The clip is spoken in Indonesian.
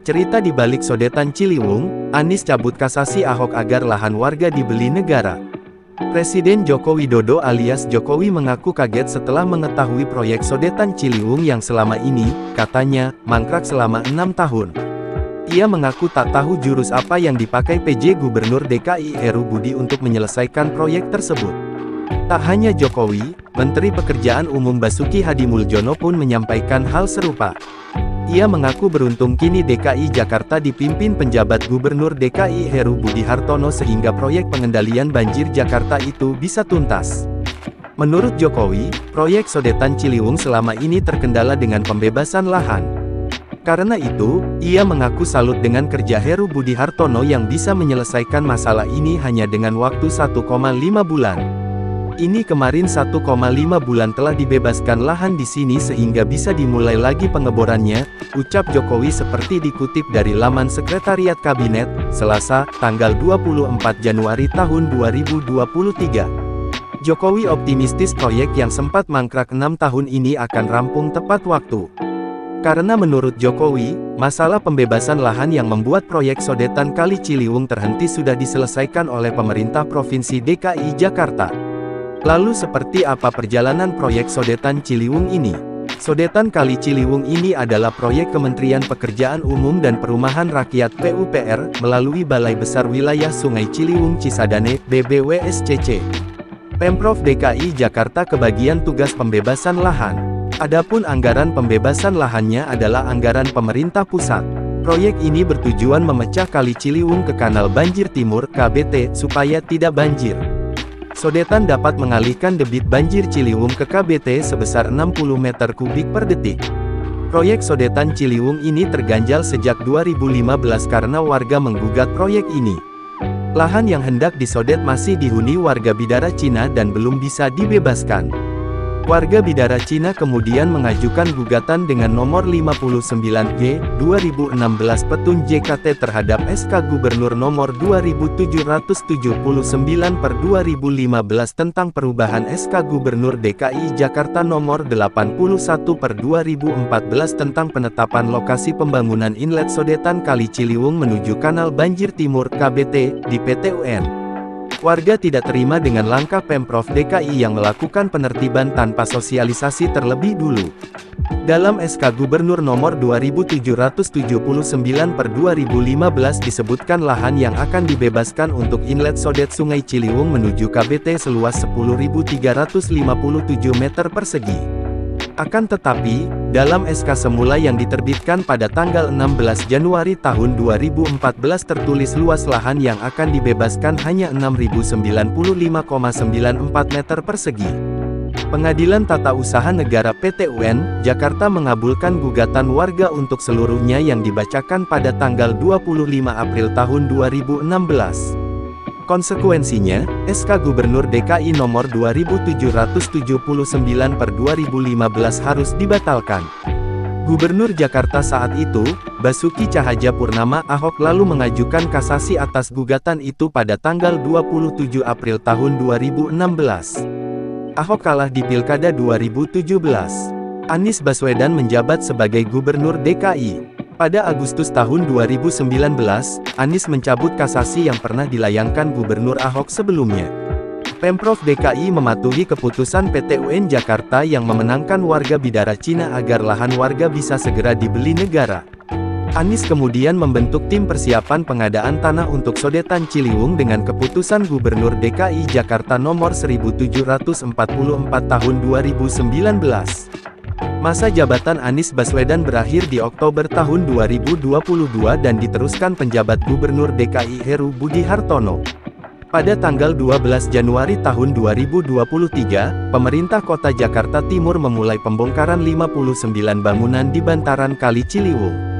Cerita di balik sodetan Ciliwung, Anies cabut kasasi Ahok agar lahan warga dibeli negara. Presiden Joko Widodo alias Jokowi mengaku kaget setelah mengetahui proyek sodetan Ciliwung yang selama ini, katanya, mangkrak selama 6 tahun. Ia mengaku tak tahu jurus apa yang dipakai PJ Gubernur DKI Heru Budi untuk menyelesaikan proyek tersebut. Tak hanya Jokowi, Menteri Pekerjaan Umum Basuki Hadimuljono pun menyampaikan hal serupa. Ia mengaku beruntung kini DKI Jakarta dipimpin penjabat Gubernur DKI Heru Budi Hartono sehingga proyek pengendalian banjir Jakarta itu bisa tuntas. Menurut Jokowi, proyek sodetan Ciliwung selama ini terkendala dengan pembebasan lahan. Karena itu, ia mengaku salut dengan kerja Heru Budi Hartono yang bisa menyelesaikan masalah ini hanya dengan waktu 1,5 bulan. Ini kemarin 1,5 bulan telah dibebaskan lahan di sini sehingga bisa dimulai lagi pengeborannya, ucap Jokowi seperti dikutip dari laman Sekretariat Kabinet, Selasa, tanggal 24 Januari tahun 2023. Jokowi optimistis proyek yang sempat mangkrak 6 tahun ini akan rampung tepat waktu. Karena menurut Jokowi, masalah pembebasan lahan yang membuat proyek sodetan Kali Ciliwung terhenti sudah diselesaikan oleh pemerintah Provinsi DKI Jakarta. Lalu seperti apa perjalanan proyek sodetan Ciliwung ini? Sodetan Kali Ciliwung ini adalah proyek Kementerian Pekerjaan Umum dan Perumahan Rakyat PUPR, melalui Balai Besar Wilayah Sungai Ciliwung Cisadane, BBWSCC. Pemprov DKI Jakarta kebagian tugas pembebasan lahan. Adapun anggaran pembebasan lahannya adalah anggaran pemerintah pusat. Proyek ini bertujuan memecah Kali Ciliwung ke Kanal Banjir Timur, KBT, supaya tidak banjir. Sodetan dapat mengalihkan debit banjir Ciliwung ke KBT sebesar 60 meter kubik per detik. Proyek sodetan Ciliwung ini terganjal sejak 2015 karena warga menggugat proyek ini. Lahan yang hendak disodet masih dihuni warga Bidara Cina dan belum bisa dibebaskan. Warga Bidara Cina kemudian mengajukan gugatan dengan nomor 59G, 2016 Petun JKT terhadap SK Gubernur nomor 2779/2015 tentang perubahan SK Gubernur DKI Jakarta nomor 81/2014 tentang penetapan lokasi pembangunan inlet sodetan Kali Ciliwung menuju Kanal Banjir Timur, KBT, di PT UN. Warga tidak terima dengan langkah Pemprov DKI yang melakukan penertiban tanpa sosialisasi terlebih dulu. Dalam SK Gubernur nomor 2779/2015 disebutkan lahan yang akan dibebaskan untuk inlet sodet Sungai Ciliwung menuju KBT seluas 10.357 meter persegi. Akan tetapi, dalam SK semula yang diterbitkan pada tanggal 16 Januari tahun 2014 tertulis luas lahan yang akan dibebaskan hanya 6.095,94 meter persegi. Pengadilan Tata Usaha Negara PT UN, Jakarta mengabulkan gugatan warga untuk seluruhnya yang dibacakan pada tanggal 25 April tahun 2016. Konsekuensinya, SK Gubernur DKI nomor 2779/2015 harus dibatalkan. Gubernur Jakarta saat itu, Basuki Cahayapurnama Ahok lalu mengajukan kasasi atas gugatan itu pada tanggal 27 April tahun 2016. Ahok kalah di Pilkada 2017. Anies Baswedan menjabat sebagai Gubernur DKI. Pada Agustus tahun 2019, Anies mencabut kasasi yang pernah dilayangkan Gubernur Ahok sebelumnya. Pemprov DKI mematuhi keputusan PT UN Jakarta yang memenangkan warga Bidara Cina agar lahan warga bisa segera dibeli negara. Anies kemudian membentuk tim persiapan pengadaan tanah untuk sodetan Ciliwung dengan keputusan Gubernur DKI Jakarta nomor 1744 tahun 2019. Masa jabatan Anies Baswedan berakhir di Oktober tahun 2022 dan diteruskan penjabat Gubernur DKI Heru Budi Hartono. Pada tanggal 12 Januari tahun 2023, pemerintah Kota Jakarta Timur memulai pembongkaran 59 bangunan di bantaran Kali Ciliwung.